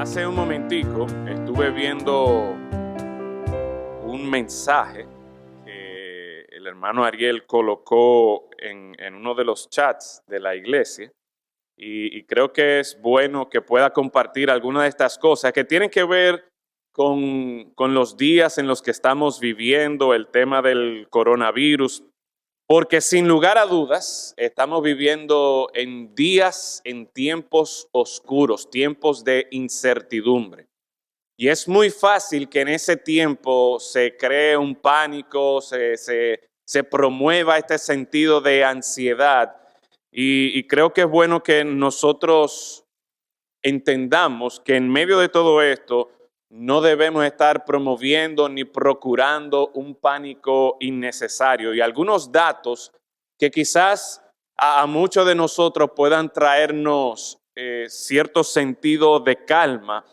Hace un momentico estuve viendo un mensaje que el hermano Ariel colocó en uno de los chats de la iglesia y creo que es bueno que pueda compartir algunas de estas cosas que tienen que ver con los días en los que estamos viviendo, el tema del coronavirus, porque sin lugar a dudas estamos viviendo en días, en tiempos oscuros, tiempos de incertidumbre. Y es muy fácil que en ese tiempo se cree un pánico, se promueva este sentido de ansiedad. Y creo que es bueno que nosotros entendamos que en medio de todo esto no debemos estar promoviendo ni procurando un pánico innecesario. Y algunos datos que quizás a muchos de nosotros puedan traernos cierto sentido de calma,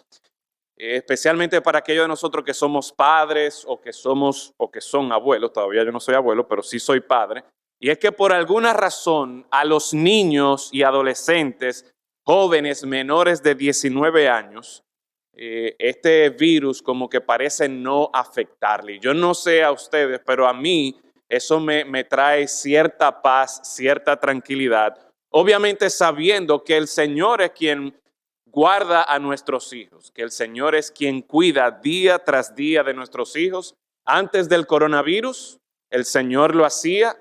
especialmente para aquellos de nosotros que somos padres o que son abuelos. Todavía yo no soy abuelo, pero sí soy padre. Y es que por alguna razón a los niños y adolescentes, jóvenes menores de 19 años, este virus como que parece no afectarle. Yo no sé a ustedes, pero a mí eso me trae cierta paz, cierta tranquilidad. Obviamente sabiendo que el Señor es quien guarda a nuestros hijos, que el Señor es quien cuida día tras día de nuestros hijos. Antes del coronavirus, el Señor lo hacía.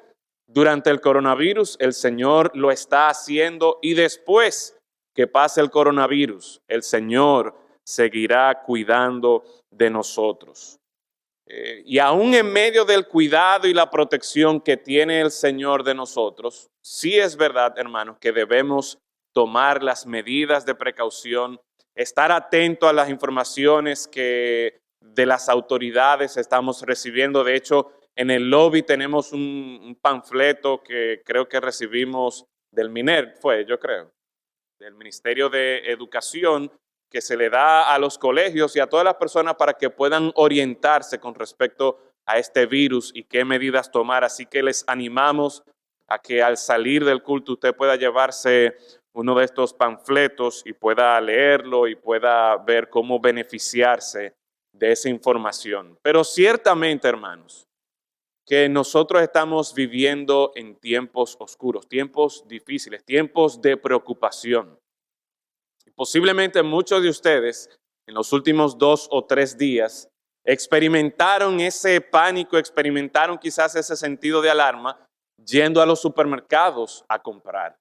Durante el coronavirus, el Señor lo está haciendo. Y después que pase el coronavirus, el Señor seguirá cuidando de nosotros. Y aún en medio del cuidado y la protección que tiene el Señor de nosotros, sí es verdad, hermanos, que debemos tomar las medidas de precaución, estar atento a las informaciones que de las autoridades estamos recibiendo. De hecho, en el lobby tenemos un panfleto que creo que recibimos del MINER, del Ministerio de Educación, que se le da a los colegios y a todas las personas para que puedan orientarse con respecto a este virus y qué medidas tomar. Así que les animamos a que al salir del culto usted pueda llevarse uno de estos panfletos y pueda leerlo y pueda ver cómo beneficiarse de esa información. Pero ciertamente, hermanos, que nosotros estamos viviendo en tiempos oscuros, tiempos difíciles, tiempos de preocupación. Posiblemente muchos de ustedes en los últimos 2 o 3 días experimentaron ese pánico, experimentaron quizás ese sentido de alarma yendo a los supermercados a comprar.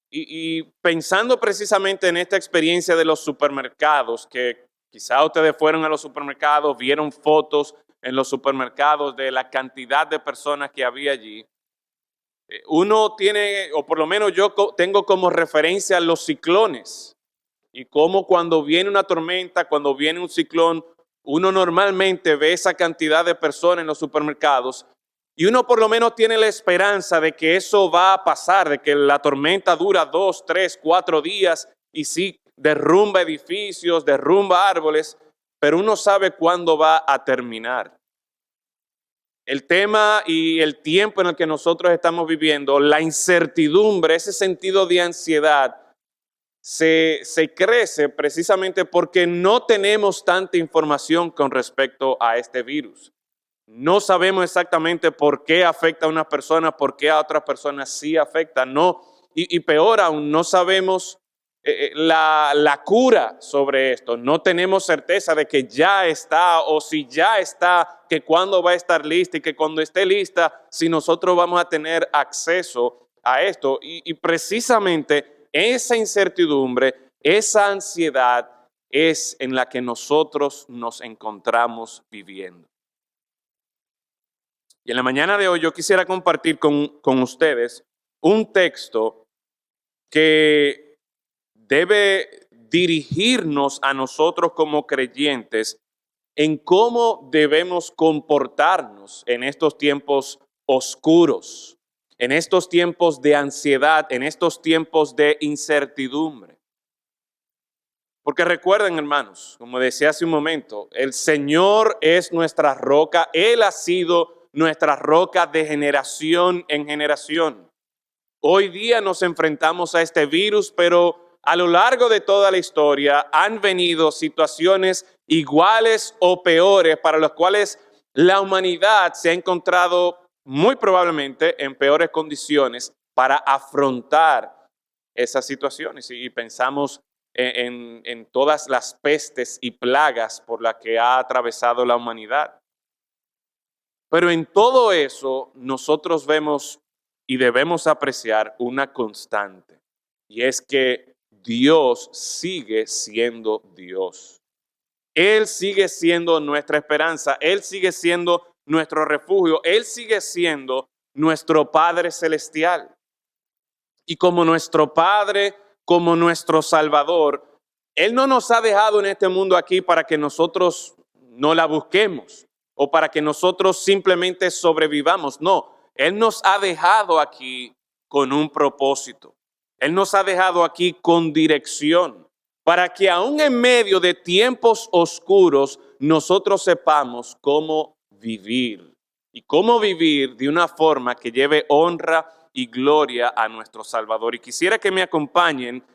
Y pensando precisamente en esta experiencia de los supermercados, que quizás ustedes fueron a los supermercados, vieron fotos en los supermercados de la cantidad de personas que había allí, uno tiene, o por lo menos yo tengo como referencia los ciclones. Y cómo cuando viene una tormenta, cuando viene un ciclón, uno normalmente ve esa cantidad de personas en los supermercados y uno por lo menos tiene la esperanza de que eso va a pasar, de que la tormenta dura 2, 3, 4 días y sí derrumba edificios, derrumba árboles, pero uno sabe cuándo va a terminar. El tema y el tiempo en el que nosotros estamos viviendo, la incertidumbre, ese sentido de ansiedad, se crece precisamente porque no tenemos tanta información con respecto a este virus. No sabemos exactamente por qué afecta a una persona, por qué a otras personas sí afecta, no, y peor aún, no sabemos la cura sobre esto. No tenemos certeza de que ya está o si ya está, que cuándo va a estar lista y que cuando esté lista, si nosotros vamos a tener acceso a esto. Y precisamente esa incertidumbre, esa ansiedad es en la que nosotros nos encontramos viviendo. Y en la mañana de hoy yo quisiera compartir con ustedes un texto que debe dirigirnos a nosotros como creyentes en cómo debemos comportarnos en estos tiempos oscuros, en estos tiempos de ansiedad, en estos tiempos de incertidumbre. Porque recuerden, hermanos, como decía hace un momento, el Señor es nuestra roca. Él ha sido nuestra roca de generación en generación. Hoy día nos enfrentamos a este virus, pero a lo largo de toda la historia han venido situaciones iguales o peores para las cuales la humanidad se ha encontrado muy probablemente en peores condiciones para afrontar esas situaciones. Y pensamos en todas las pestes y plagas por las que ha atravesado la humanidad. Pero en todo eso nosotros vemos y debemos apreciar una constante, y es que Dios sigue siendo Dios. Él sigue siendo nuestra esperanza, Él sigue siendo nuestro refugio, Él sigue siendo nuestro Padre Celestial. Y como nuestro Padre, como nuestro Salvador, Él no nos ha dejado en este mundo aquí para que nosotros no la busquemos o para que nosotros simplemente sobrevivamos. No, Él nos ha dejado aquí con un propósito. Él nos ha dejado aquí con dirección, para que aún en medio de tiempos oscuros nosotros sepamos cómo vivir. Y cómo vivir de una forma que lleve honra y gloria a nuestro Salvador. Y quisiera que me acompañen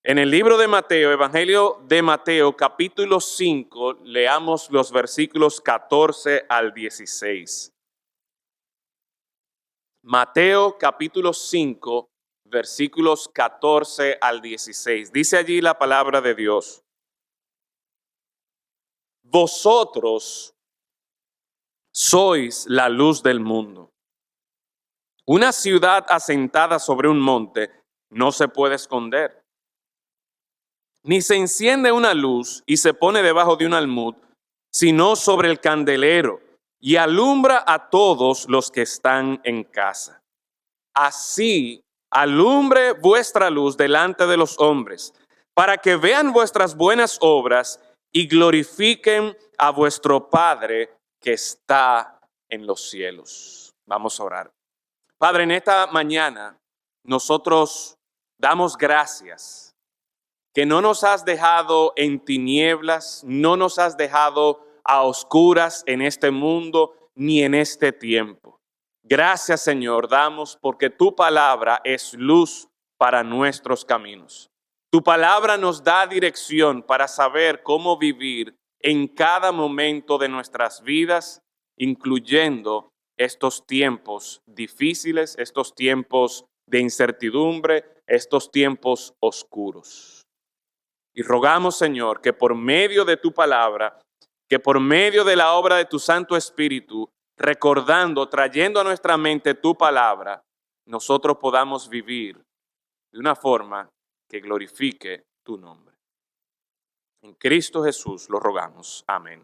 en el libro de Mateo, Evangelio de Mateo, capítulo 5, leamos los versículos 14 al 16. Mateo, capítulo 5, versículos 14 al 16. Dice allí la palabra de Dios: vosotros sois la luz del mundo. Una ciudad asentada sobre un monte no se puede esconder. Ni se enciende una luz y se pone debajo de un almud, sino sobre el candelero, y alumbra a todos los que están en casa. Así alumbre vuestra luz delante de los hombres, para que vean vuestras buenas obras y glorifiquen a vuestro Padre que está en los cielos. Vamos a orar. Padre, en esta mañana nosotros damos gracias que no nos has dejado en tinieblas, no nos has dejado a oscuras en este mundo ni en este tiempo. Gracias, Señor, damos porque tu palabra es luz para nuestros caminos. Tu palabra nos da dirección para saber cómo vivir en cada momento de nuestras vidas, incluyendo estos tiempos difíciles, estos tiempos de incertidumbre, estos tiempos oscuros. Y rogamos, Señor, que por medio de tu palabra, que por medio de la obra de tu Santo Espíritu, recordando, trayendo a nuestra mente tu palabra, nosotros podamos vivir de una forma que glorifique tu nombre. En Cristo Jesús lo rogamos. Amén.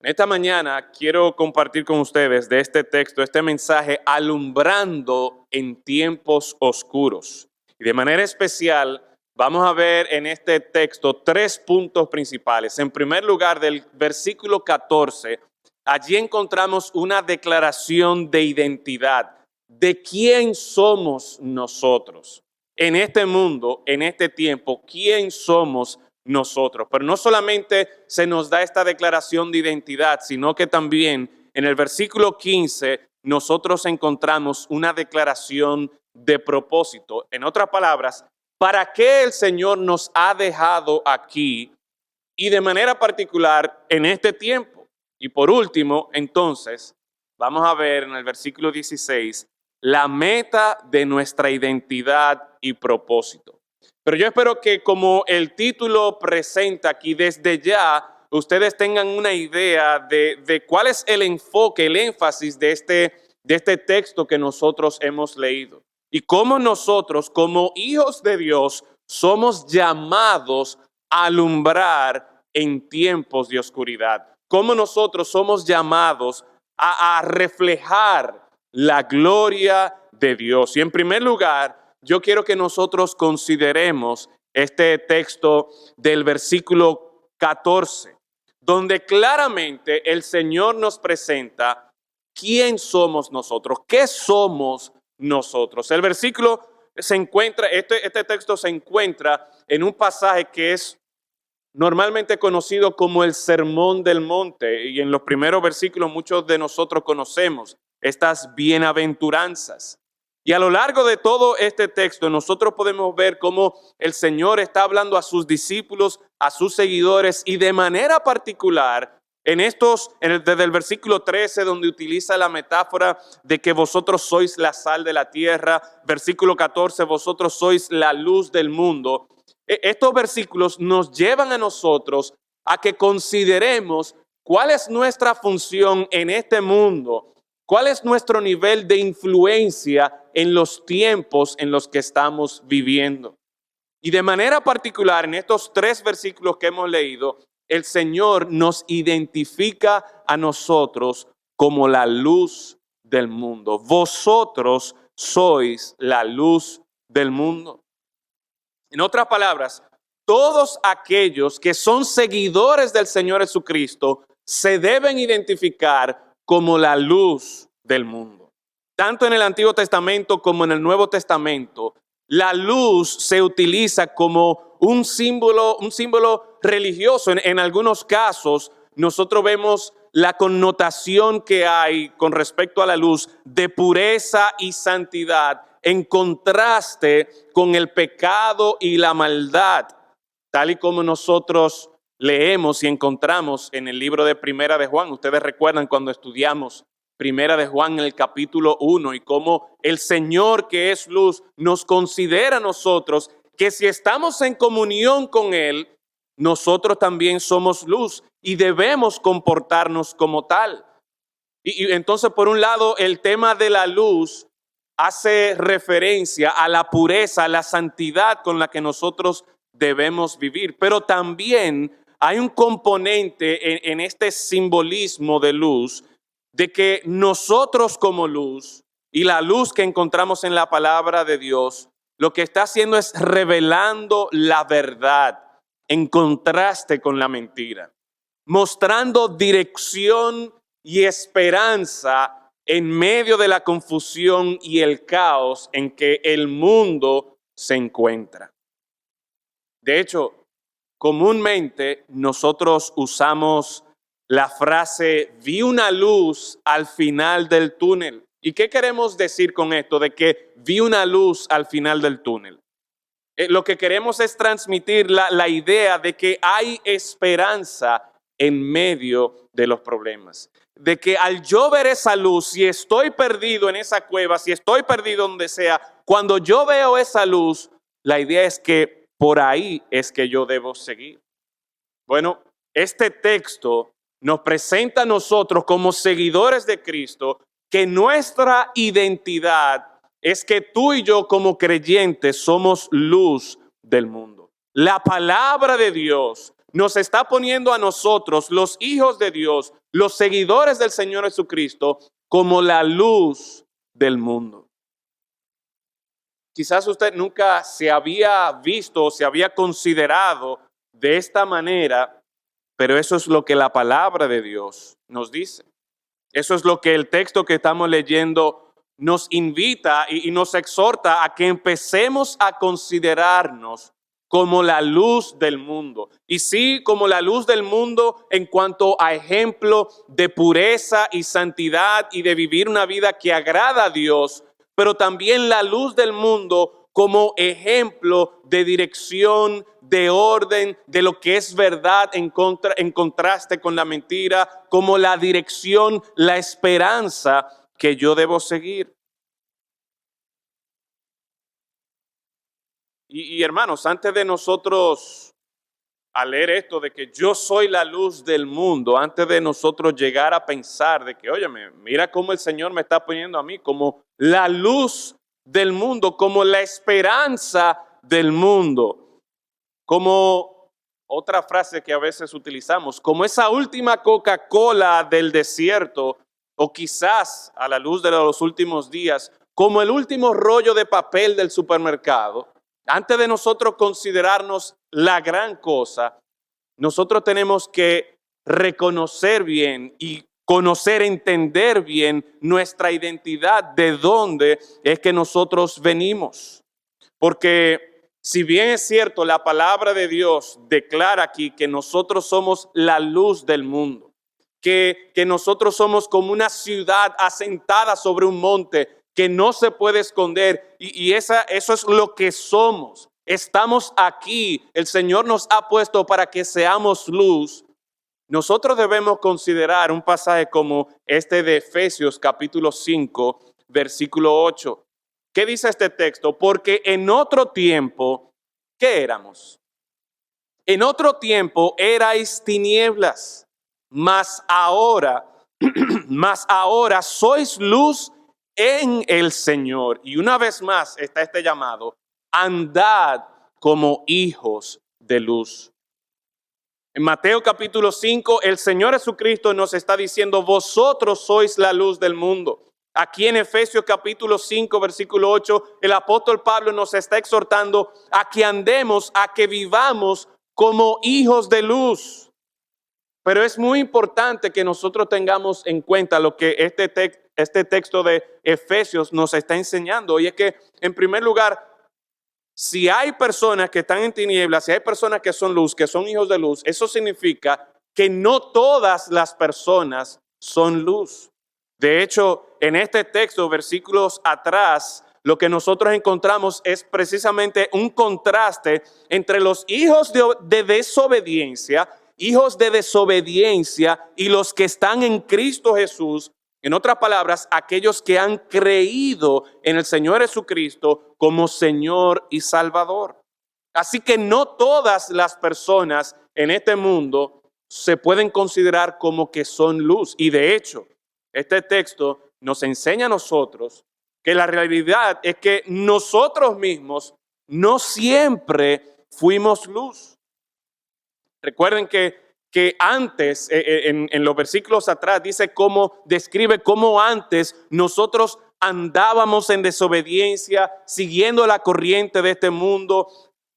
En esta mañana quiero compartir con ustedes de este texto, este mensaje, alumbrando en tiempos oscuros. Y de manera especial, vamos a ver en este texto 3 puntos principales. En primer lugar, del versículo 14, allí encontramos una declaración de identidad, de quién somos nosotros. En este mundo, en este tiempo, ¿quién somos nosotros? Pero no solamente se nos da esta declaración de identidad, sino que también en el versículo 15 nosotros encontramos una declaración de propósito. En otras palabras, ¿para qué el Señor nos ha dejado aquí y de manera particular en este tiempo? Y por último, entonces, vamos a ver en el versículo 16 la meta de nuestra identidad y propósito. Pero yo espero que, como el título presenta aquí, desde ya ustedes tengan una idea de cuál es el enfoque, el énfasis de este texto que nosotros hemos leído. Y cómo nosotros, como hijos de Dios, somos llamados a alumbrar en tiempos de oscuridad. Cómo nosotros somos llamados a reflejar la gloria de Dios. Y en primer lugar, yo quiero que nosotros consideremos este texto del versículo 14, donde claramente el Señor nos presenta quién somos nosotros, qué somos nosotros. El versículo se encuentra, este texto se encuentra en un pasaje que es normalmente conocido como el Sermón del Monte, y en los primeros versículos muchos de nosotros conocemos estas bienaventuranzas. Y a lo largo de todo este texto, nosotros podemos ver cómo el Señor está hablando a sus discípulos, a sus seguidores, y de manera particular, desde el versículo 13, donde utiliza la metáfora de que vosotros sois la sal de la tierra, versículo 14, vosotros sois la luz del mundo. Estos versículos nos llevan a nosotros a que consideremos cuál es nuestra función en este mundo. ¿Cuál es nuestro nivel de influencia en los tiempos en los que estamos viviendo? Y de manera particular, en estos 3 versículos que hemos leído, el Señor nos identifica a nosotros como la luz del mundo. Vosotros sois la luz del mundo. En otras palabras, todos aquellos que son seguidores del Señor Jesucristo se deben identificar como la luz del mundo. Tanto en el Antiguo Testamento como en el Nuevo Testamento, la luz se utiliza como un símbolo religioso. En algunos casos, nosotros vemos la connotación que hay con respecto a la luz de pureza y santidad en contraste con el pecado y la maldad, tal y como nosotros leemos y encontramos en el libro de Primera de Juan. Ustedes recuerdan cuando estudiamos Primera de Juan en el capítulo 1 y cómo el Señor, que es luz, nos considera a nosotros que si estamos en comunión con Él, nosotros también somos luz y debemos comportarnos como tal. Y entonces, por un lado, el tema de la luz hace referencia a la pureza, a la santidad con la que nosotros debemos vivir, pero también hay un componente en este simbolismo de luz, de que nosotros como luz y la luz que encontramos en la palabra de Dios, lo que está haciendo es revelando la verdad en contraste con la mentira, mostrando dirección y esperanza en medio de la confusión y el caos en que el mundo se encuentra. De hecho, comúnmente nosotros usamos la frase, vi una luz al final del túnel. ¿Y qué queremos decir con esto de que vi una luz al final del túnel? Lo que queremos es transmitir la idea de que hay esperanza en medio de los problemas. De que al yo ver esa luz, si estoy perdido en esa cueva, si estoy perdido donde sea, cuando yo veo esa luz, la idea es que por ahí es que yo debo seguir. Bueno, este texto nos presenta a nosotros como seguidores de Cristo que nuestra identidad es que tú y yo como creyentes somos luz del mundo. La palabra de Dios nos está poniendo a nosotros, los hijos de Dios, los seguidores del Señor Jesucristo, como la luz del mundo. Quizás usted nunca se había visto o se había considerado de esta manera, pero eso es lo que la palabra de Dios nos dice. Eso es lo que el texto que estamos leyendo nos invita y nos exhorta a que empecemos a considerarnos como la luz del mundo. Y sí, como la luz del mundo en cuanto a ejemplo de pureza y santidad y de vivir una vida que agrada a Dios, pero también la luz del mundo como ejemplo de dirección, de orden, de lo que es verdad en contraste con la mentira, como la dirección, la esperanza que yo debo seguir. Y hermanos, antes de nosotros al leer esto de que yo soy la luz del mundo, antes de nosotros llegar a pensar de que, óyeme, mira cómo el Señor me está poniendo a mí como la luz del mundo, como la esperanza del mundo, como otra frase que a veces utilizamos, como esa última Coca-Cola del desierto, o quizás a la luz de los últimos días, como el último rollo de papel del supermercado. Antes de nosotros considerarnos la gran cosa, nosotros tenemos que reconocer bien y conocer, entender bien nuestra identidad, de dónde es que nosotros venimos. Porque si bien es cierto, la palabra de Dios declara aquí que nosotros somos la luz del mundo, que nosotros somos como una ciudad asentada sobre un monte, que no se puede esconder y eso es lo que somos. Estamos aquí, el Señor nos ha puesto para que seamos luz. Nosotros debemos considerar un pasaje como este de Efesios capítulo 5, versículo 8. ¿Qué dice este texto? Porque en otro tiempo, ¿qué éramos? En otro tiempo erais tinieblas, mas ahora sois luz en el Señor. Y una vez más está este llamado: andad como hijos de luz. En Mateo capítulo 5, el Señor Jesucristo nos está diciendo: vosotros sois la luz del mundo. Aquí en Efesios capítulo 5, versículo 8, el apóstol Pablo nos está exhortando a que andemos, a que vivamos como hijos de luz. Pero es muy importante que nosotros tengamos en cuenta lo que este texto de Efesios nos está enseñando. Y es que, en primer lugar, si hay personas que están en tinieblas, si hay personas que son luz, que son hijos de luz, eso significa que no todas las personas son luz. De hecho, en este texto, versículos atrás, lo que nosotros encontramos es precisamente un contraste entre los hijos de desobediencia y los que están en Cristo Jesús. En otras palabras, aquellos que han creído en el Señor Jesucristo como Señor y Salvador. Así que no todas las personas en este mundo se pueden considerar como que son luz. Y de hecho, este texto nos enseña a nosotros que la realidad es que nosotros mismos no siempre fuimos luz. Recuerden que antes, en los versículos atrás, describe cómo antes nosotros andábamos en desobediencia, siguiendo la corriente de este mundo,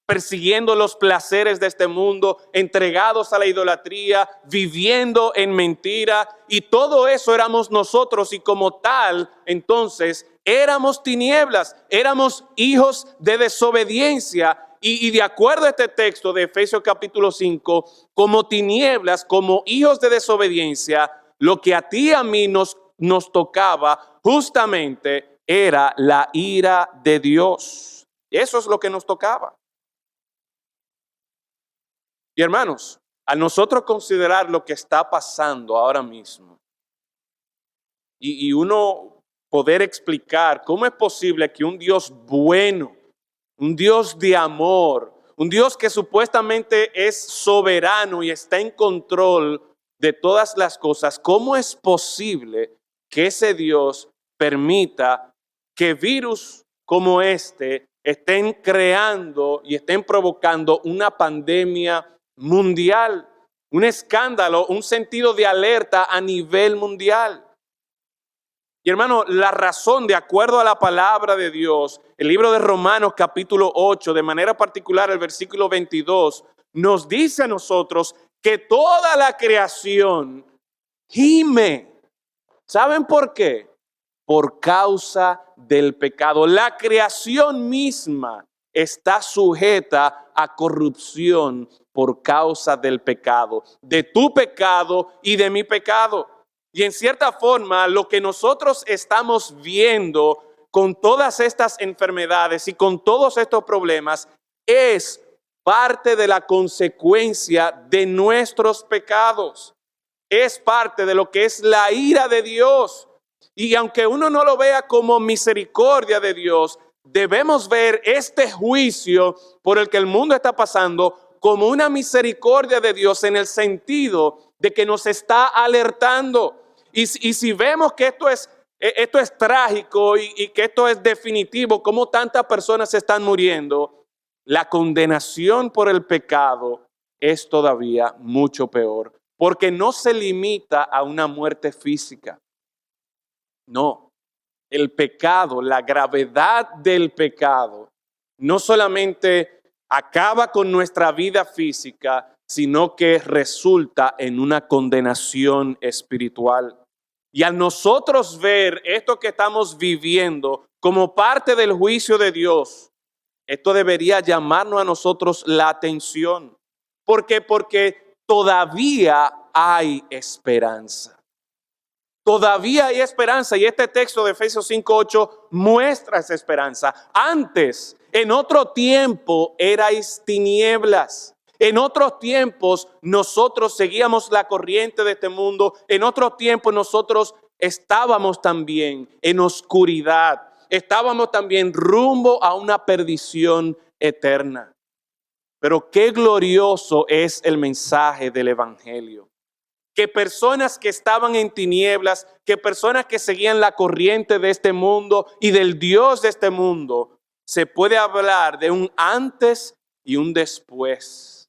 persiguiendo los placeres de este mundo, entregados a la idolatría, viviendo en mentira, y todo eso éramos nosotros, y como tal, entonces, éramos tinieblas, éramos hijos de desobediencia. Y de acuerdo a este texto de Efesios capítulo 5, como tinieblas, como hijos de desobediencia, lo que a ti y a mí nos tocaba justamente era la ira de Dios. Eso es lo que nos tocaba. Y hermanos, al nosotros considerar lo que está pasando ahora mismo y uno poder explicar cómo es posible que un Dios bueno, un Dios de amor, un Dios que supuestamente es soberano y está en control de todas las cosas, ¿cómo es posible que ese Dios permita que virus como este estén creando y estén provocando una pandemia mundial, un escándalo, un sentido de alerta a nivel mundial? Y hermano, la razón, de acuerdo a la palabra de Dios, el libro de Romanos capítulo 8, de manera particular el versículo 22, nos dice a nosotros que toda la creación gime. ¿Saben por qué? Por causa del pecado. La creación misma está sujeta a corrupción por causa del pecado, de tu pecado y de mi pecado. Y en cierta forma, lo que nosotros estamos viendo con todas estas enfermedades y con todos estos problemas es parte de la consecuencia de nuestros pecados. Es parte de lo que es la ira de Dios. Y aunque uno no lo vea como misericordia de Dios, debemos ver este juicio por el que el mundo está pasando como una misericordia de Dios, en el sentido de que nos está alertando. Y si vemos que esto es trágico y que esto es definitivo, como tantas personas se están muriendo, la condenación por el pecado es todavía mucho peor, porque no se limita a una muerte física. No, el pecado, la gravedad del pecado, no solamente acaba con nuestra vida física, sino que resulta en una condenación espiritual. Y al nosotros ver esto que estamos viviendo como parte del juicio de Dios, esto debería llamarnos a nosotros la atención. ¿Por qué? Porque todavía hay esperanza. Todavía hay esperanza y este texto de Efesios 5:8 muestra esa esperanza. Antes, en otro tiempo, erais tinieblas. En otros tiempos nosotros seguíamos la corriente de este mundo. En otros tiempos nosotros estábamos también en oscuridad. Estábamos también rumbo a una perdición eterna. Pero qué glorioso es el mensaje del Evangelio. Que personas que estaban en tinieblas, que personas que seguían la corriente de este mundo y del Dios de este mundo, se puede hablar de un antes y un después.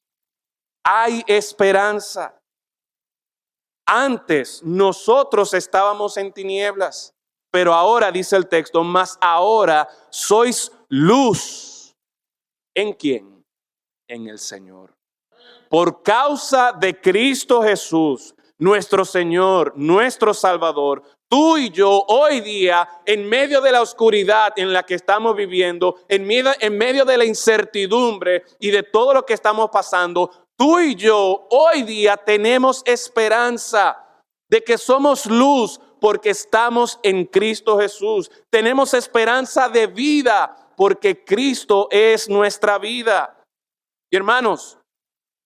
Hay esperanza. Antes nosotros estábamos en tinieblas, pero ahora dice el texto, mas ahora sois luz. ¿En quién? En el Señor. Por causa de Cristo Jesús, nuestro Señor, nuestro Salvador, tú y yo hoy día, en medio de la oscuridad en la que estamos viviendo, en medio de la incertidumbre y de todo lo que estamos pasando, tú y yo hoy día tenemos esperanza de que somos luz porque estamos en Cristo Jesús. Tenemos esperanza de vida porque Cristo es nuestra vida. Y hermanos,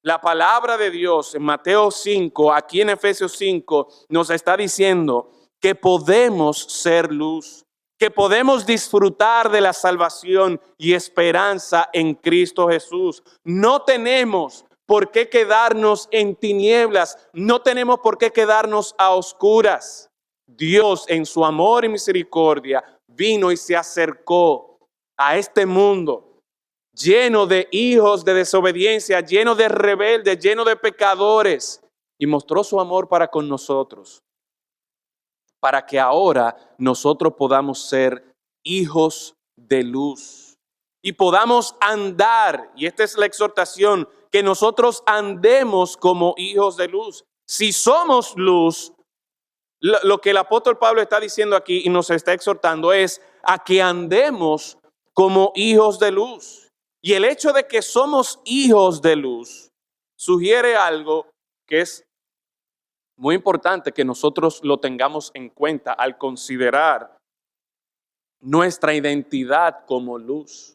la palabra de Dios en Mateo 5, aquí en Efesios 5, nos está diciendo que podemos ser luz, que podemos disfrutar de la salvación y esperanza en Cristo Jesús. No tenemos por qué quedarnos en tinieblas, no tenemos por qué quedarnos a oscuras. Dios en su amor y misericordia vino y se acercó a este mundo lleno de hijos de desobediencia, lleno de rebeldes, lleno de pecadores, y mostró su amor para con nosotros, para que ahora nosotros podamos ser hijos de luz y podamos andar, y esta es la exhortación, que nosotros andemos como hijos de luz. Si somos luz, lo que el apóstol Pablo está diciendo aquí y nos está exhortando es a que andemos como hijos de luz. Y el hecho de que somos hijos de luz sugiere algo que es muy importante que nosotros lo tengamos en cuenta al considerar nuestra identidad como luz.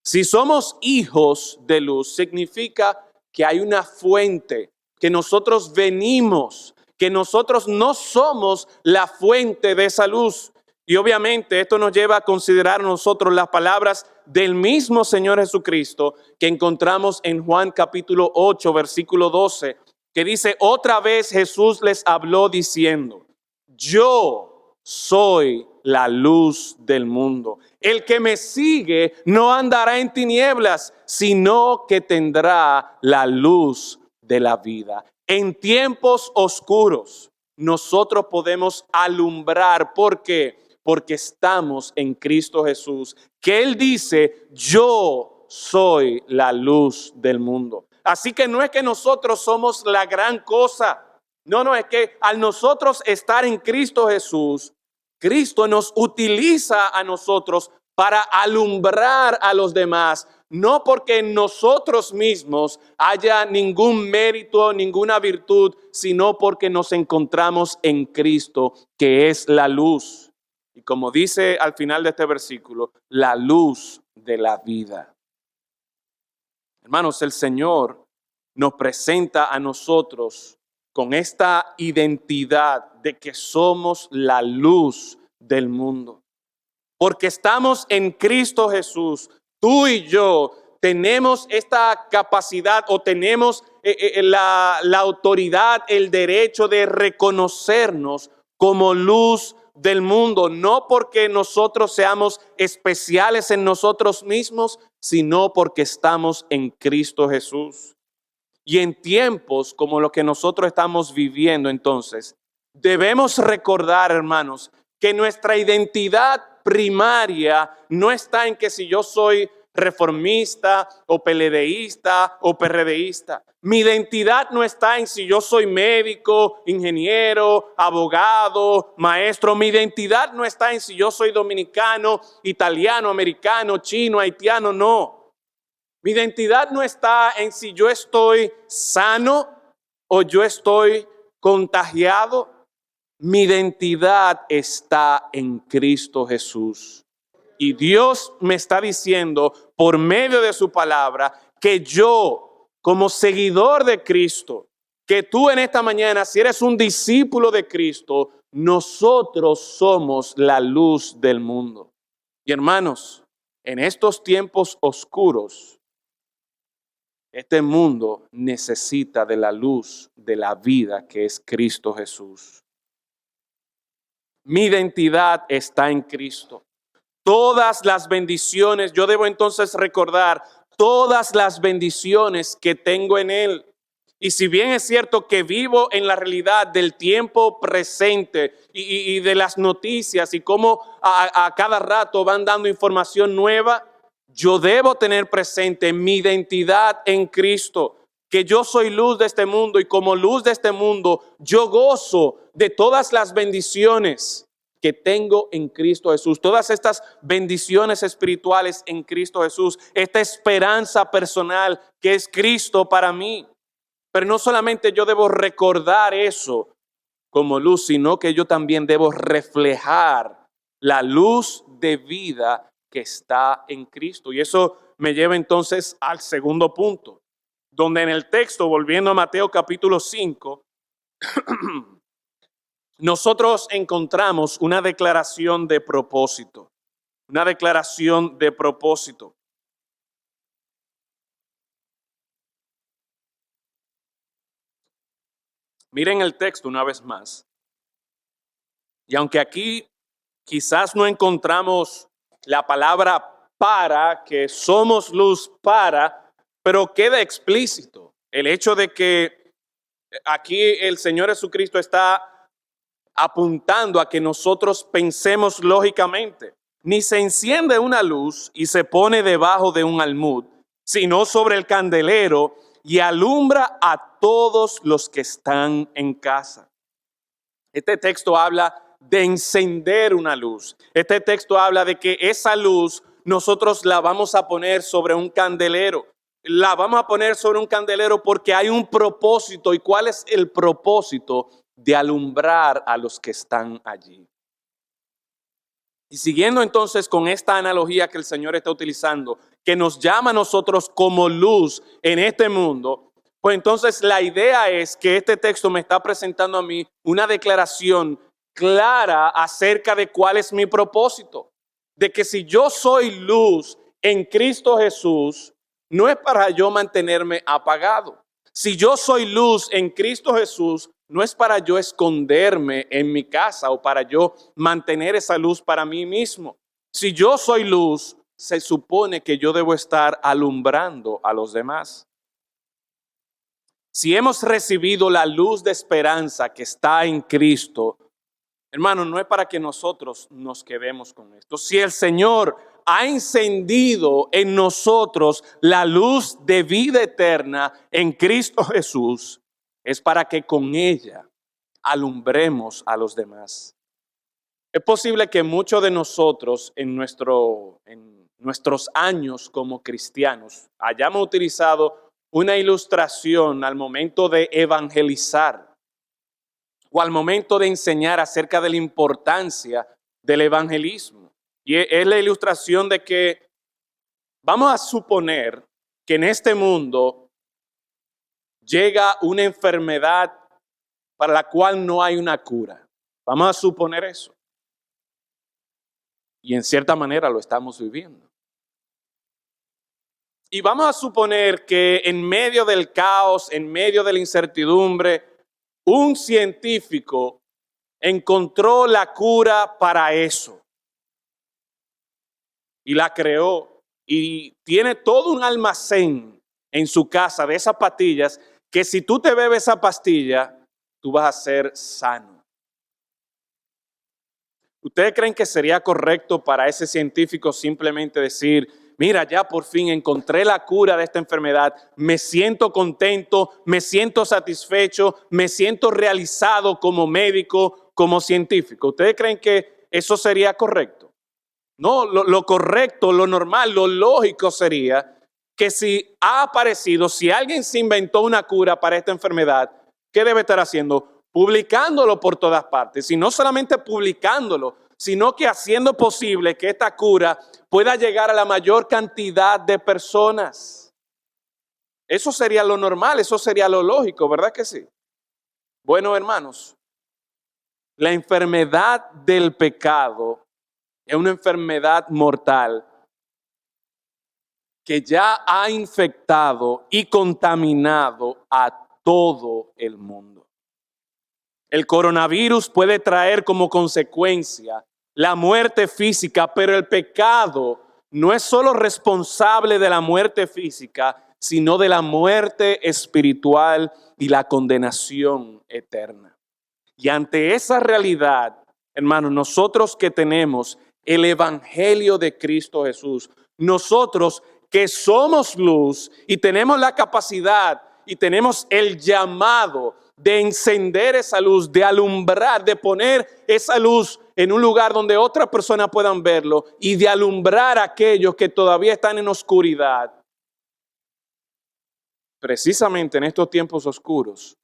Si somos hijos de luz, significa que hay una fuente, que nosotros venimos, que nosotros no somos la fuente de esa luz. Y obviamente esto nos lleva a considerar nosotros las palabras del mismo Señor Jesucristo que encontramos en Juan capítulo 8, versículo 12, que dice, otra vez Jesús les habló diciendo, yo soy la luz del mundo. El que me sigue no andará en tinieblas, sino que tendrá la luz de la vida. En tiempos oscuros nosotros podemos alumbrar. ¿Por qué? Porque estamos en Cristo Jesús, que Él dice, yo soy la luz del mundo. Así que no es que nosotros somos la gran cosa. No, es que al nosotros estar en Cristo Jesús, Cristo nos utiliza a nosotros para alumbrar a los demás. No porque en nosotros mismos haya ningún mérito, ninguna virtud, sino porque nos encontramos en Cristo, que es la luz. Y como dice al final de este versículo, la luz de la vida. Hermanos, el Señor nos presenta a nosotros con esta identidad de que somos la luz del mundo. Porque estamos en Cristo Jesús, tú y yo tenemos esta capacidad o tenemos la autoridad, el derecho de reconocernos como luz del mundo, no porque nosotros seamos especiales en nosotros mismos, sino porque estamos en Cristo Jesús. Y en tiempos como los que nosotros estamos viviendo, entonces, debemos recordar, hermanos, que nuestra identidad primaria no está en que si yo soy reformista o PLDista o PRDista. Mi identidad no está en si yo soy médico, ingeniero, abogado, maestro. Mi identidad no está en si yo soy dominicano, italiano, americano, chino, haitiano, no. Mi identidad no está en si yo estoy sano o yo estoy contagiado. Mi identidad está en Cristo Jesús. Y Dios me está diciendo por medio de su palabra que yo, como seguidor de Cristo, que tú en esta mañana, si eres un discípulo de Cristo, nosotros somos la luz del mundo. Y hermanos, en estos tiempos oscuros, este mundo necesita de la luz de la vida que es Cristo Jesús. Mi identidad está en Cristo. Todas las bendiciones, yo debo entonces recordar todas las bendiciones que tengo en Él. Y si bien es cierto que vivo en la realidad del tiempo presente y de las noticias y cómo a cada rato van dando información nueva, yo debo tener presente mi identidad en Cristo, que yo soy luz de este mundo y como luz de este mundo, yo gozo de todas las bendiciones que tengo en Cristo Jesús. Todas estas bendiciones espirituales en Cristo Jesús, esta esperanza personal que es Cristo para mí. Pero no solamente yo debo recordar eso como luz, sino que yo también debo reflejar la luz de vida que está en Cristo. Y eso me lleva entonces al segundo punto, donde en el texto, volviendo a Mateo capítulo 5, nosotros encontramos una declaración de propósito. Una declaración de propósito. Miren el texto una vez más. Y aunque aquí quizás no encontramos la palabra para, que somos luz para, pero queda explícito el hecho de que aquí el Señor Jesucristo está apuntando a que nosotros pensemos lógicamente. Ni se enciende una luz y se pone debajo de un almud, sino sobre el candelero y alumbra a todos los que están en casa. Este texto habla de encender una luz. Este texto habla de que esa luz nosotros la vamos a poner sobre un candelero. La vamos a poner sobre un candelero porque hay un propósito. ¿Y cuál es el propósito? De alumbrar a los que están allí. Y siguiendo entonces con esta analogía que el Señor está utilizando, que nos llama a nosotros como luz en este mundo, pues entonces la idea es que este texto me está presentando a mí una declaración clara acerca de cuál es mi propósito. De que si yo soy luz en Cristo Jesús, no es para yo mantenerme apagado. Si yo soy luz en Cristo Jesús, no es para yo esconderme en mi casa o para yo mantener esa luz para mí mismo. Si yo soy luz, se supone que yo debo estar alumbrando a los demás. Si hemos recibido la luz de esperanza que está en Cristo, hermano, no es para que nosotros nos quedemos con esto. Si el Señor ha encendido en nosotros la luz de vida eterna en Cristo Jesús, es para que con ella alumbremos a los demás. Es posible que muchos de nosotros en nuestros años como cristianos hayamos utilizado una ilustración al momento de evangelizar o al momento de enseñar acerca de la importancia del evangelismo. Y es la ilustración de que vamos a suponer que en este mundo llega una enfermedad para la cual no hay una cura. Vamos a suponer eso. Y en cierta manera lo estamos viviendo. Y vamos a suponer que en medio del caos, en medio de la incertidumbre, un científico encontró la cura para eso. Y la creó. Y tiene todo un almacén en su casa de esas pastillas que si tú te bebes esa pastilla, tú vas a ser sano. ¿Ustedes creen que sería correcto para ese científico simplemente decir, mira, ya por fin encontré la cura de esta enfermedad, me siento contento, me siento satisfecho, me siento realizado como médico, como científico? ¿Ustedes creen que eso sería correcto? No, lo correcto, lo normal, lo lógico sería que si ha aparecido, si alguien se inventó una cura para esta enfermedad, ¿qué debe estar haciendo? publicándolo por todas partes, y no solamente publicándolo, sino que haciendo posible que esta cura pueda llegar a la mayor cantidad de personas. Eso sería lo normal, eso sería lo lógico, ¿verdad que sí? Bueno, hermanos, la enfermedad del pecado es una enfermedad mortal que ya ha infectado y contaminado a todo el mundo. El coronavirus puede traer como consecuencia la muerte física, pero el pecado no es solo responsable de la muerte física, sino de la muerte espiritual y la condenación eterna. Y ante esa realidad, hermanos, nosotros que tenemos el Evangelio de Cristo Jesús, nosotros que somos luz y tenemos la capacidad y tenemos el llamado de encender esa luz, de alumbrar, de poner esa luz en un lugar donde otras personas puedan verlo y de alumbrar a aquellos que todavía están en oscuridad. Precisamente en estos tiempos oscuros,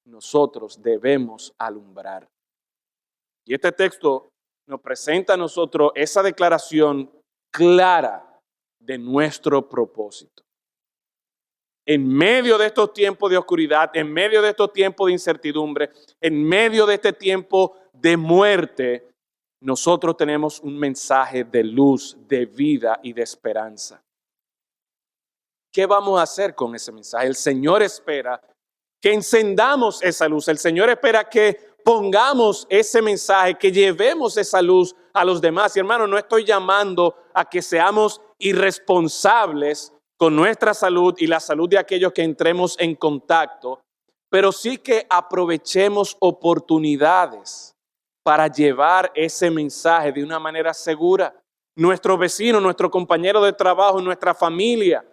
nosotros debemos alumbrar. Y este texto nos presenta a nosotros esa declaración clara de nuestro propósito. En medio de estos tiempos de oscuridad, en medio de estos tiempos de incertidumbre, en medio de este tiempo de muerte, nosotros tenemos un mensaje de luz, de vida y de esperanza. ¿Qué vamos a hacer con ese mensaje? El Señor espera que encendamos esa luz. El Señor espera que pongamos ese mensaje, que llevemos esa luz a los demás. Y hermano, no estoy llamando a que seamos irresponsables con nuestra salud y la salud de aquellos que entremos en contacto, pero sí que aprovechemos oportunidades para llevar ese mensaje de una manera segura. Nuestro vecino, nuestro compañero de trabajo, nuestra familia,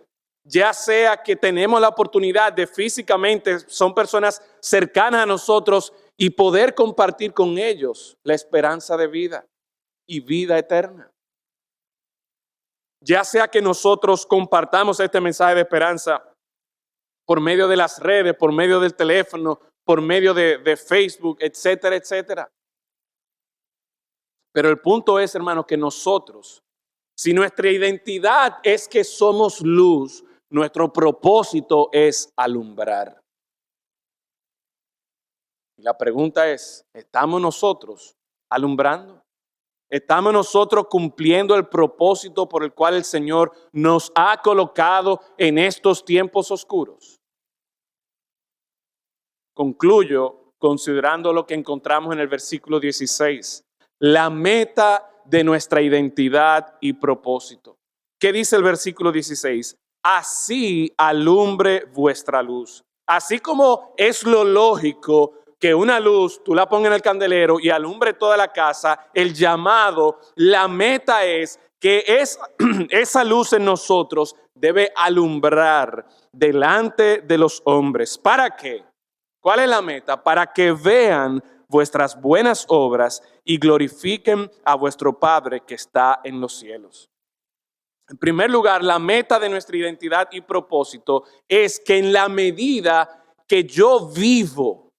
ya sea que tenemos la oportunidad de físicamente, son personas cercanas a nosotros y poder compartir con ellos la esperanza de vida y vida eterna. Ya sea que nosotros compartamos este mensaje de esperanza por medio de las redes, por medio del teléfono, por medio de Facebook, etcétera, etcétera. Pero el punto es, hermanos, que nosotros, si nuestra identidad es que somos luz, nuestro propósito es alumbrar. Y la pregunta es, ¿estamos nosotros alumbrando? ¿Estamos nosotros cumpliendo el propósito por el cual el Señor nos ha colocado en estos tiempos oscuros? Concluyo considerando lo que encontramos en el versículo 16, la meta de nuestra identidad y propósito. ¿Qué dice el versículo 16? Así alumbre vuestra luz. Así como es lo lógico que una luz, tú la pongas en el candelero y alumbre toda la casa, el llamado, la meta es que esa luz en nosotros debe alumbrar delante de los hombres. ¿Para qué? ¿Cuál es la meta? Para que vean vuestras buenas obras y glorifiquen a vuestro Padre que está en los cielos. En primer lugar, la meta de nuestra identidad y propósito es que en la medida que yo vivo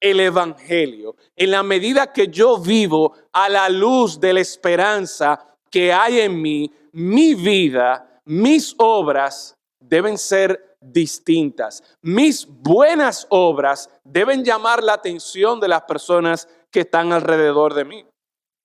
el Evangelio, en la medida que yo vivo a la luz de la esperanza que hay en mí, mi vida, mis obras deben ser distintas. Mis buenas obras deben llamar la atención de las personas que están alrededor de mí.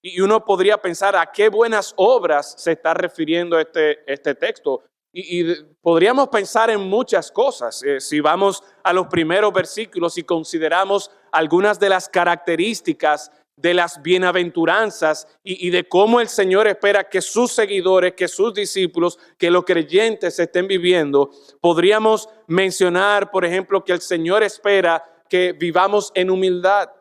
Y uno podría pensar a qué buenas obras se está refiriendo este texto. Y podríamos pensar en muchas cosas. Si vamos a los primeros versículos y consideramos algunas de las características de las bienaventuranzas y de cómo el Señor espera que sus seguidores, que sus discípulos, que los creyentes estén viviendo, podríamos mencionar, por ejemplo, que el Señor espera que vivamos en humildad,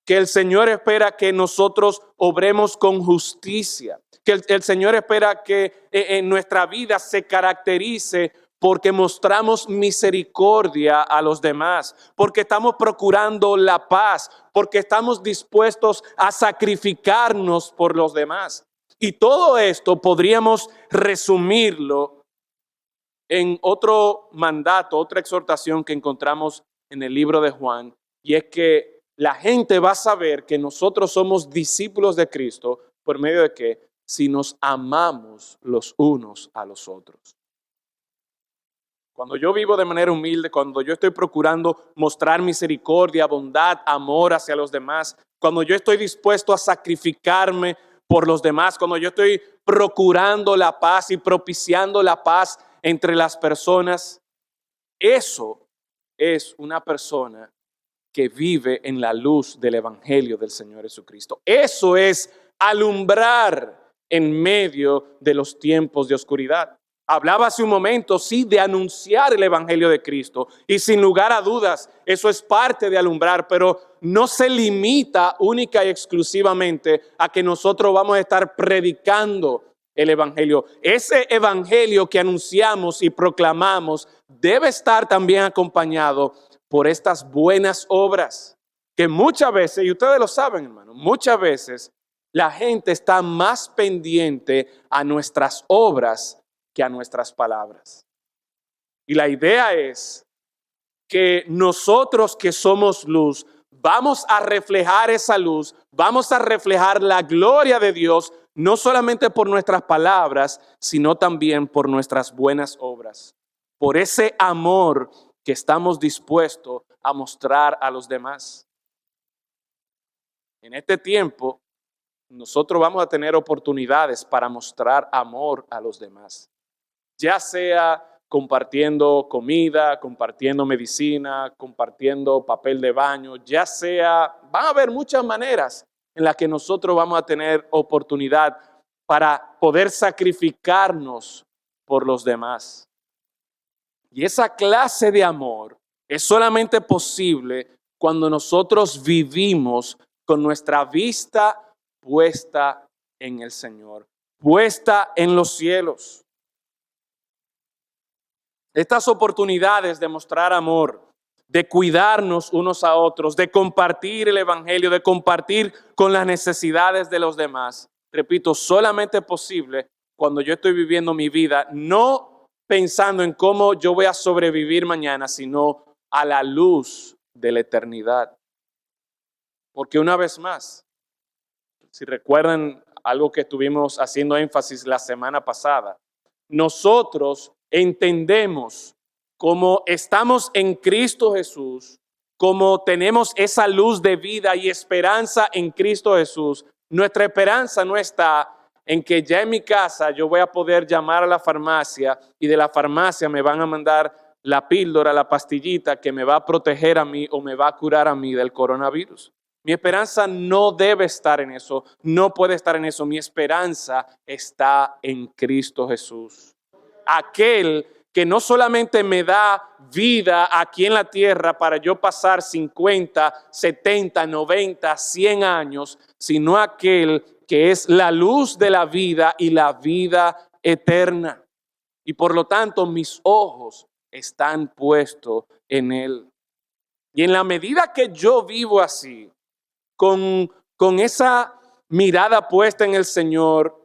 que el Señor espera que nosotros obremos con justicia, que el Señor espera que en nuestra vida se caracterice porque mostramos misericordia a los demás, porque estamos procurando la paz, porque estamos dispuestos a sacrificarnos por los demás. Y todo esto podríamos resumirlo en otro mandato, otra exhortación que encontramos en el libro de Juan, y es que La gente va a saber que nosotros somos discípulos de Cristo por medio de que si nos amamos los unos a los otros. Cuando yo vivo de manera humilde, cuando yo estoy procurando mostrar misericordia, bondad, amor hacia los demás, cuando yo estoy dispuesto a sacrificarme por los demás, cuando yo estoy procurando la paz y propiciando la paz entre las personas, eso es una persona que vive en la luz del Evangelio del Señor Jesucristo. Eso es alumbrar en medio de los tiempos de oscuridad. Hablaba hace un momento, sí, de anunciar el Evangelio de Cristo. Y sin lugar a dudas, eso es parte de alumbrar, pero no se limita única y exclusivamente a que nosotros vamos a estar predicando el Evangelio. Ese Evangelio que anunciamos y proclamamos debe estar también acompañado por estas buenas obras, que muchas veces, y ustedes lo saben, hermano, muchas veces la gente está más pendiente a nuestras obras que a nuestras palabras. Y la idea es que nosotros que somos luz, vamos a reflejar esa luz, vamos a reflejar la gloria de Dios, no solamente por nuestras palabras, sino también por nuestras buenas obras, por ese amor que estamos dispuestos a mostrar a los demás. En este tiempo, nosotros vamos a tener oportunidades para mostrar amor a los demás, ya sea compartiendo comida, compartiendo medicina, compartiendo papel de baño, ya sea, van a haber muchas maneras en las que nosotros vamos a tener oportunidad para poder sacrificarnos por los demás. Y esa clase de amor es solamente posible cuando nosotros vivimos con nuestra vista puesta en el Señor, puesta en los cielos. Estas oportunidades de mostrar amor, de cuidarnos unos a otros, de compartir el Evangelio, de compartir con las necesidades de los demás, repito, solamente es posible cuando yo estoy viviendo mi vida, no pensando en cómo yo voy a sobrevivir mañana, sino a la luz de la eternidad. Porque una vez más, si recuerdan algo que estuvimos haciendo énfasis la semana pasada, nosotros entendemos como estamos en Cristo Jesús, como tenemos esa luz de vida y esperanza en Cristo Jesús. Nuestra esperanza no está en que ya en mi casa yo voy a poder llamar a la farmacia y de la farmacia me van a mandar la píldora, la pastillita que me va a proteger a mí o me va a curar a mí del coronavirus. Mi esperanza no debe estar en eso, no puede estar en eso. Mi esperanza está en Cristo Jesús. Aquel que no solamente me da vida aquí en la tierra para yo pasar 50, 70, 90, 100 años, sino aquel que es la luz de la vida y la vida eterna. Y por lo tanto mis ojos están puestos en Él. Y en la medida que yo vivo así, con esa mirada puesta en el Señor,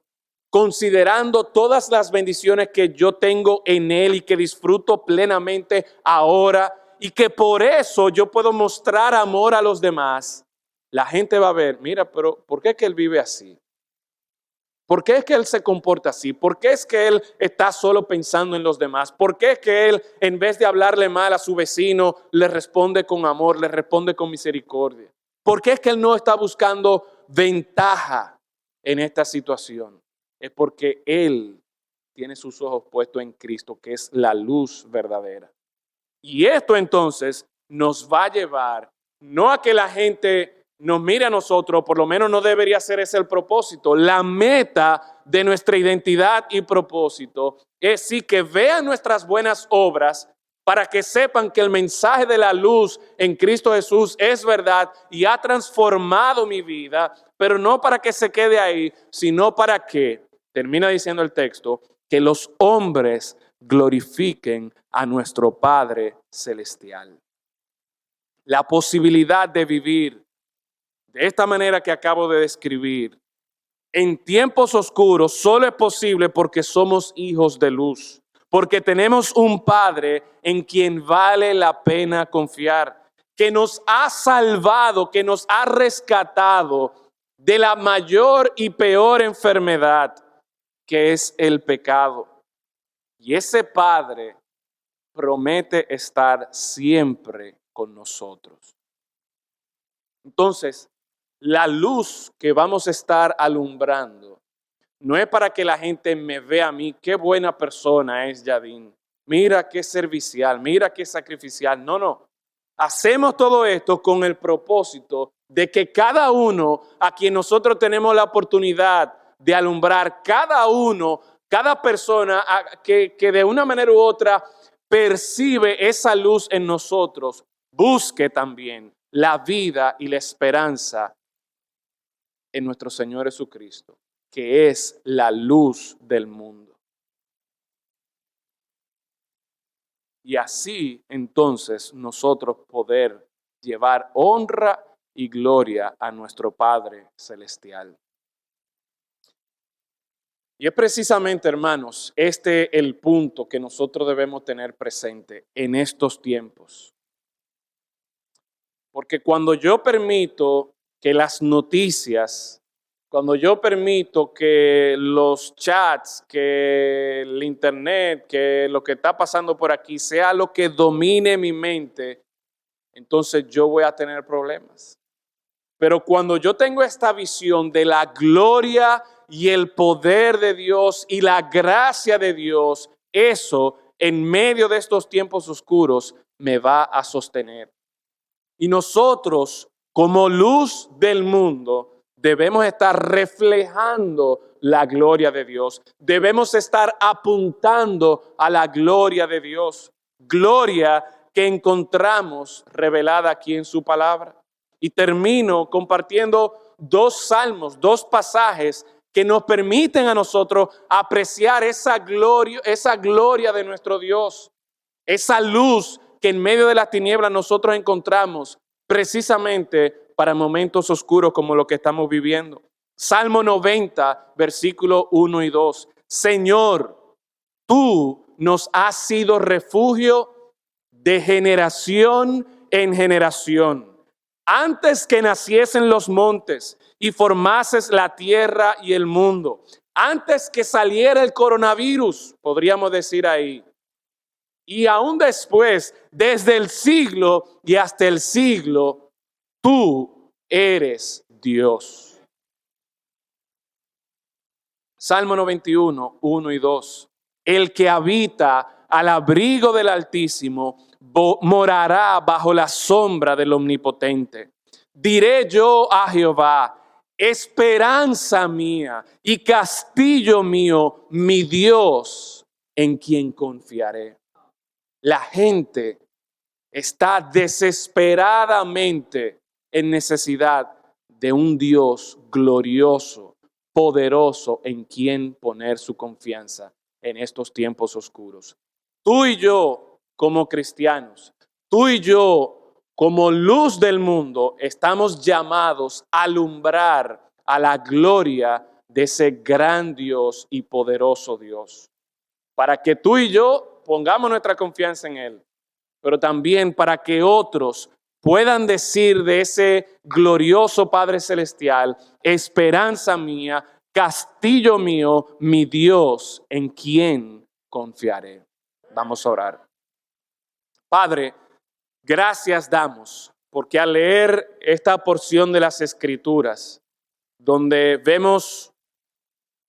considerando todas las bendiciones que yo tengo en Él y que disfruto plenamente ahora y que por eso yo puedo mostrar amor a los demás, la gente va a ver, mira, pero ¿por qué es que él vive así? ¿Por qué es que él se comporta así? ¿Por qué es que él está solo pensando en los demás? ¿Por qué es que él, en vez de hablarle mal a su vecino, le responde con amor, le responde con misericordia? ¿Por qué es que él no está buscando ventaja en esta situación? Es porque él tiene sus ojos puestos en Cristo, que es la luz verdadera. Y esto entonces nos va a llevar, no a que la gente nos mire a nosotros, por lo menos no debería ser ese el propósito. La meta de nuestra identidad y propósito es sí que vean nuestras buenas obras para que sepan que el mensaje de la luz en Cristo Jesús es verdad y ha transformado mi vida, pero no para que se quede ahí, sino para que, termina diciendo el texto, que los hombres glorifiquen a nuestro Padre Celestial. La posibilidad de vivir de esta manera que acabo de describir en tiempos oscuros solo es posible porque somos hijos de luz, porque tenemos un Padre en quien vale la pena confiar, que nos ha salvado, que nos ha rescatado de la mayor y peor enfermedad, que es el pecado. Y ese Padre promete estar siempre con nosotros. Entonces, la luz que vamos a estar alumbrando no es para que la gente me vea a mí, qué buena persona es Yadín, mira qué servicial, mira qué sacrificial. No. Hacemos todo esto con el propósito de que cada uno a quien nosotros tenemos la oportunidad de alumbrar, cada persona que de una manera u otra percibe esa luz en nosotros, busque también la vida y la esperanza en nuestro Señor Jesucristo, que es la luz del mundo. Y así entonces nosotros poder llevar honra y gloria a nuestro Padre Celestial. Y es precisamente, hermanos, el punto que nosotros debemos tener presente en estos tiempos. Porque cuando yo permito que las noticias, cuando yo permito que los chats, que el internet, que lo que está pasando por aquí sea lo que domine mi mente, entonces yo voy a tener problemas. Pero cuando yo tengo esta visión de la gloria y el poder de Dios y la gracia de Dios, eso en medio de estos tiempos oscuros me va a sostener. Y nosotros, como luz del mundo, debemos estar reflejando la gloria de Dios. Debemos estar apuntando a la gloria de Dios. Gloria que encontramos revelada aquí en su palabra. Y termino compartiendo dos salmos, dos pasajes que nos permiten a nosotros apreciar esa gloria de nuestro Dios, esa luz que en medio de las tinieblas nosotros encontramos precisamente para momentos oscuros como lo que estamos viviendo. Salmo 90, versículos 1 y 2. Señor, tú nos has sido refugio de generación en generación. Antes que naciesen los montes y formases la tierra y el mundo, antes que saliera el coronavirus, podríamos decir ahí, y aún después, desde el siglo y hasta el siglo, tú eres Dios. Salmo 91, 1 y 2. El que habita al abrigo del Altísimo morará bajo la sombra del Omnipotente. Diré yo a Jehová, esperanza mía y castillo mío, mi Dios, en quien confiaré. La gente está desesperadamente en necesidad de un Dios glorioso, poderoso, en quien poner su confianza en estos tiempos oscuros. Tú y yo, como cristianos, tú y yo, como luz del mundo, estamos llamados a alumbrar a la gloria de ese gran Dios y poderoso Dios. Para que tú y yo pongamos nuestra confianza en Él, pero también para que otros puedan decir de ese glorioso Padre Celestial, esperanza mía, castillo mío, mi Dios, en quien confiaré. Vamos a orar. Padre, gracias damos, porque al leer esta porción de las Escrituras, donde vemos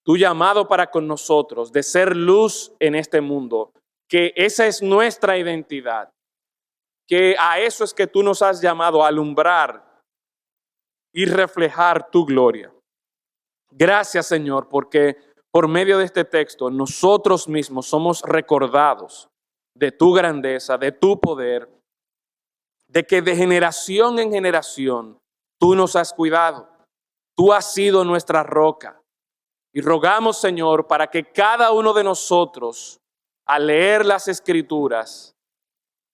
tu llamado para con nosotros de ser luz en este mundo, que esa es nuestra identidad, que a eso es que tú nos has llamado, a alumbrar y reflejar tu gloria. Gracias, Señor, porque por medio de este texto nosotros mismos somos recordados de tu grandeza, de tu poder, de que de generación en generación tú nos has cuidado. Tú has sido nuestra roca. Y rogamos, Señor, para que cada uno de nosotros, al leer las Escrituras,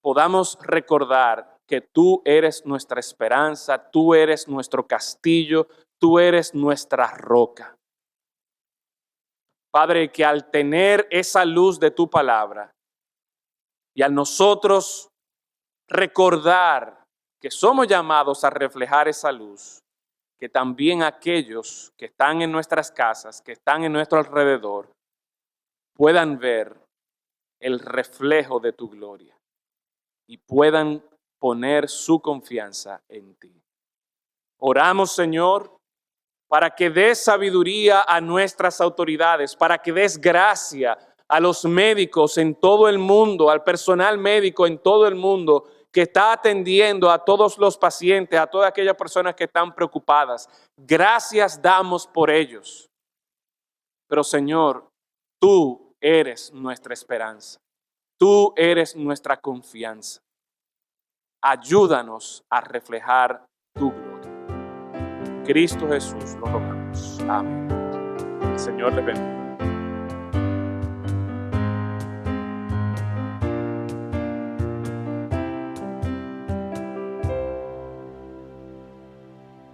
podamos recordar que tú eres nuestra esperanza, tú eres nuestro castillo, tú eres nuestra roca. Padre, que al tener esa luz de tu palabra y al nosotros recordar que somos llamados a reflejar esa luz, que también aquellos que están en nuestras casas, que están en nuestro alrededor, puedan ver el reflejo de tu gloria y puedan poner su confianza en ti. Oramos, Señor, para que des sabiduría a nuestras autoridades, para que des gracia a los médicos en todo el mundo, al personal médico en todo el mundo que está atendiendo a todos los pacientes, a todas aquellas personas que están preocupadas. Gracias damos por ellos. Pero, Señor, tú eres nuestra esperanza. Tú eres nuestra confianza. Ayúdanos a reflejar tu gloria. En Cristo Jesús lo rogamos. Amén. El Señor les bendiga.